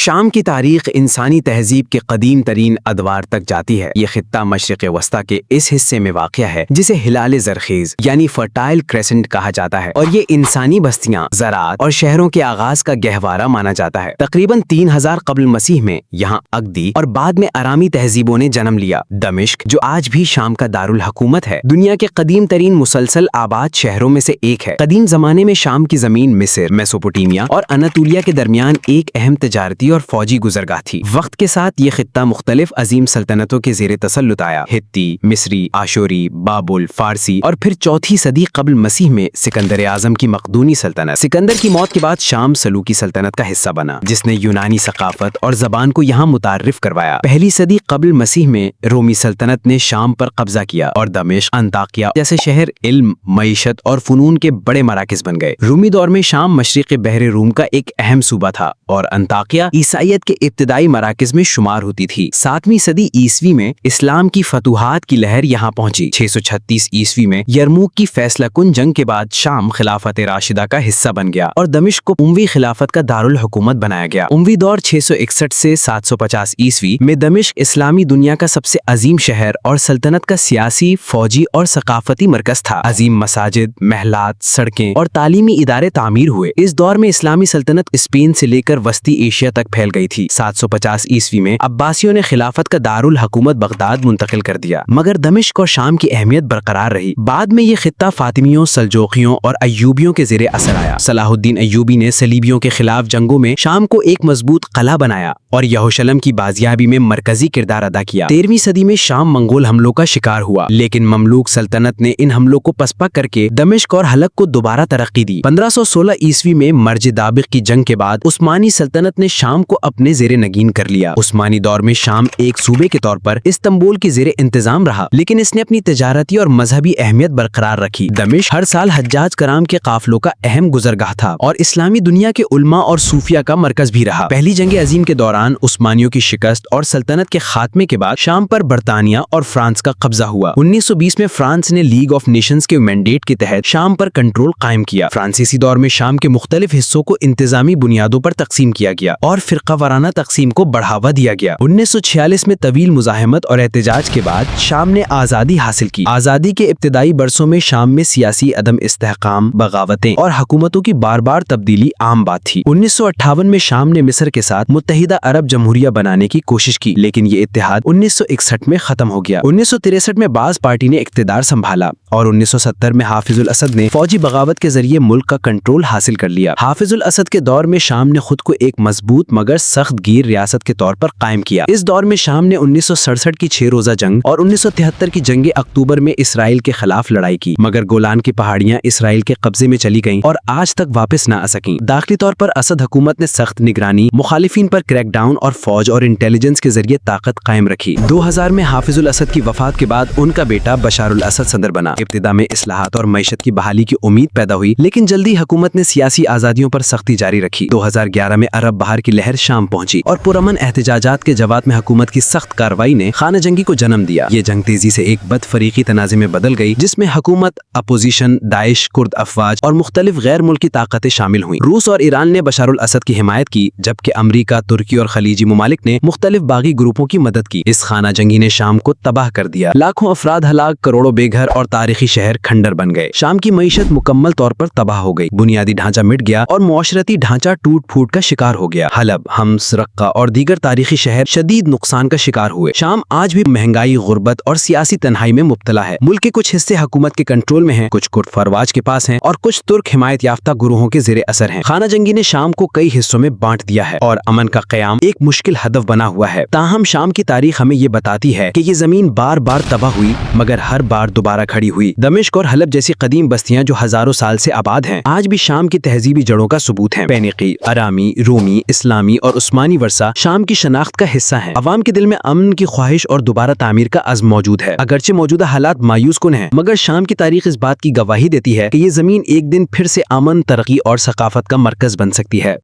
شام کی تاریخ انسانی تہذیب کے قدیم ترین ادوار تک جاتی ہے۔ یہ خطہ مشرق وسطیٰ کے اس حصے میں واقع ہے جسے ہلال زرخیز یعنی فرٹائل کریسنٹ کہا جاتا ہے، اور یہ انسانی بستیاں، زراعت اور شہروں کے آغاز کا گہوارہ مانا جاتا ہے۔ تقریباً 3000 قبل مسیح میں یہاں اگدی اور بعد میں ارامی تہذیبوں نے جنم لیا۔ دمشق، جو آج بھی شام کا دارالحکومت ہے، دنیا کے قدیم ترین مسلسل آباد شہروں میں سے ایک ہے۔ قدیم زمانے میں شام کی زمین مصر، میسوپوٹیمیا اور اناطولیہ کے درمیان ایک اہم تجارتی اور فوجی گزرگاہ تھی۔ وقت کے ساتھ یہ خطہ مختلف عظیم سلطنتوں کے زیر تسلط آیا۔ ہتی، مصری، آشوری، بابل، فارسی اور پھر 4ویں صدی قبل مسیح میں سکندر اعظم کی مقدونی سلطنت۔ سکندر کی موت کے بعد شام سلوکی سلطنت کا حصہ بنا، جس نے یونانی ثقافت اور زبان کو یہاں متعارف کروایا۔ 1 صدی قبل مسیح میں رومی سلطنت نے شام پر قبضہ کیا اور دمشق، انطاکیہ جیسے شہر علم، معیشت اور فنون کے بڑے مراکز بن گئے۔ رومی دور میں شام مشرق بحر روم کا ایک اہم صوبہ تھا اور انطاکیہ عیسائیت کے ابتدائی مراکز میں شمار ہوتی تھی۔ 7ویں صدی عیسوی میں اسلام کی فتوحات کی لہر یہاں پہنچی۔ 636 عیسوی میں یرموک کی فیصلہ کن جنگ کے بعد شام خلافت راشدہ کا حصہ بن گیا اور دمشق کو اموی خلافت کا دارالحکومت بنایا گیا۔ اموی دور 661 سے 750 عیسوی میں دمشق اسلامی دنیا کا سب سے عظیم شہر اور سلطنت کا سیاسی، فوجی اور ثقافتی مرکز تھا۔ عظیم مساجد، محلات، سڑکیں اور تعلیمی ادارے تعمیر ہوئے۔ اس دور میں اسلامی سلطنت اسپین سے لے کر وسطی ایشیا تک پھیل گئی تھی۔ 750 عیسوی میں عباسیوں نے خلافت کا دارالحکومت بغداد منتقل کر دیا، مگر دمشق اور شام کی اہمیت برقرار رہی۔ بعد میں یہ خطہ فاطمیوں، سلجوقیوں اور ایوبیوں کے زیر اثر آیا۔ صلاح الدین ایوبی نے صلیبیوں کے خلاف جنگوں میں شام کو ایک مضبوط قلعہ بنایا اور یروشلم کی بازیابی میں مرکزی کردار ادا کیا۔ 13ویں صدی میں شام منگول حملوں کا شکار ہوا، لیکن مملوک سلطنت نے ان حملوں کو پسپا کر کے دمشق اور حلب کو دوبارہ ترقی دی۔ 1516 عیسوی میں مرج دابق کی جنگ کے بعد عثمانی سلطنت نے شام کو اپنے زیر نگین کر لیا۔ عثمانی دور میں شام ایک صوبے کے طور پر استنبول کی زیر انتظام رہا، لیکن اس نے اپنی تجارتی اور مذہبی اہمیت برقرار رکھی۔ دمشق ہر سال حجاج کرام کے قافلوں کا اہم گزرگاہ تھا اور اسلامی دنیا کے علماء اور صوفیہ کا مرکز بھی رہا۔ پہلی جنگ عظیم کے دوران عثمانیوں کی شکست اور سلطنت کے خاتمے کے بعد شام پر برطانیہ اور فرانس کا قبضہ ہوا۔ 1920 میں فرانس نے لیگ آف نیشنز کے مینڈیٹ کے تحت شام پر کنٹرول قائم کیا۔ فرانسیسی دور میں شام کے مختلف حصوں کو انتظامی بنیادوں پر تقسیم کیا گیا اور فرقہ وارانہ تقسیم کو بڑھاوا دیا گیا۔ 1946 میں طویل مزاحمت اور احتجاج کے بعد شام نے آزادی حاصل کی۔ آزادی کے ابتدائی برسوں میں شام میں سیاسی عدم استحکام، بغاوتیں اور حکومتوں کی بار بار تبدیلی عام بات تھی۔ 1958 میں شام نے مصر کے ساتھ متحدہ عرب جمہوریہ بنانے کی کوشش کی، لیکن یہ اتحاد 1961 میں ختم ہو گیا۔ 1963 میں باز پارٹی نے اقتدار سنبھالا اور 1970 میں حافظ الاسد نے فوجی بغاوت کے ذریعے ملک کا کنٹرول حاصل کر لیا۔ حافظ الاسد کے دور میں شام نے خود کو ایک مضبوط مگر سخت گیر ریاست کے طور پر قائم کیا۔ اس دور میں شام نے 1967 کی 6 روزہ جنگ اور 1973 کی جنگ اکتوبر میں اسرائیل کے خلاف لڑائی کی، مگر گولان کی پہاڑیاں اسرائیل کے قبضے میں چلی گئیں اور آج تک واپس نہ آ سکیں۔ داخلی طور پر اسد حکومت نے سخت نگرانی، مخالفین پر کریک ڈاؤن اور فوج اور انٹیلیجنس کے ذریعے طاقت قائم رکھی۔ 2000 میں حافظ الاسد کی وفات کے بعد ان کا بیٹا بشار الاسد صدر بنا۔ ابتدا میں اصلاحات اور معیشت کی بحالی کی امید پیدا ہوئی، لیکن جلدی حکومت نے سیاسی آزادیوں پر سختی جاری رکھی۔ 2011 میں عرب بہار کی لہر شام پہنچی اور پرامن احتجاجات کے جواب میں حکومت کی سخت کارروائی نے خانہ جنگی کو جنم دیا۔ یہ جنگ تیزی سے ایک بد فریقی تنازع میں بدل گئی، جس میں حکومت، اپوزیشن، داعش، کرد افواج اور مختلف غیر ملکی طاقتیں شامل ہوئیں۔ روس اور ایران نے بشار الاسد کی حمایت کی، جبکہ امریکہ، ترکی اور خلیجی ممالک نے مختلف باغی گروپوں کی مدد کی۔ اس خانہ جنگی نے شام کو تباہ کر دیا، لاکھوں افراد ہلاک، کروڑوں بے گھر اور تاریخی شہر کھنڈر بن گئے۔ شام کی معیشت مکمل طور پر تباہ ہو گئی، بنیادی ڈھانچہ مٹ گیا اور معاشرتی ڈھانچہ ٹوٹ پھوٹ کا شکار ہو گیا۔ حلب، حمص، رقہ اور دیگر تاریخی شہر شدید نقصان کا شکار ہوئے۔ شام آج بھی مہنگائی، غربت اور سیاسی تنہائی میں مبتلا ہے۔ ملک کے کچھ حصے حکومت کے کنٹرول میں ہیں، کچھ کرد فارواج کے پاس ہیں اور کچھ ترک حمایت یافتہ گروہوں کے زیر اثر ہیں۔ خانہ جنگی نے شام کو کئی حصوں میں بانٹ دیا ہے اور امن کا قیام ایک مشکل ہدف بنا ہوا ہے۔ تاہم شام کی تاریخ ہمیں یہ بتاتی ہے کہ یہ زمین بار بار تباہ ہوئی، مگر ہر بار دوبارہ کھڑی ہوئی۔ دمشق اور حلب جیسی قدیم بستیاں جو ہزاروں سال سے آباد ہیں، آج بھی شام کی تہذیبی جڑوں کا ثبوت ہیں۔ فینیقی، ارامی، رومی، اسلامی اور عثمانی ورثہ شام کی شناخت کا حصہ ہیں۔ عوام کے دل میں امن کی خواہش اور دوبارہ تعمیر کا عزم موجود ہے۔ اگرچہ موجودہ حالات مایوس کن ہیں، مگر شام کی تاریخ اس بات کی گواہی دیتی ہے کہ یہ زمین ایک دن پھر سے امن، ترقی اور ثقافت کا مرکز بن سکتی ہے۔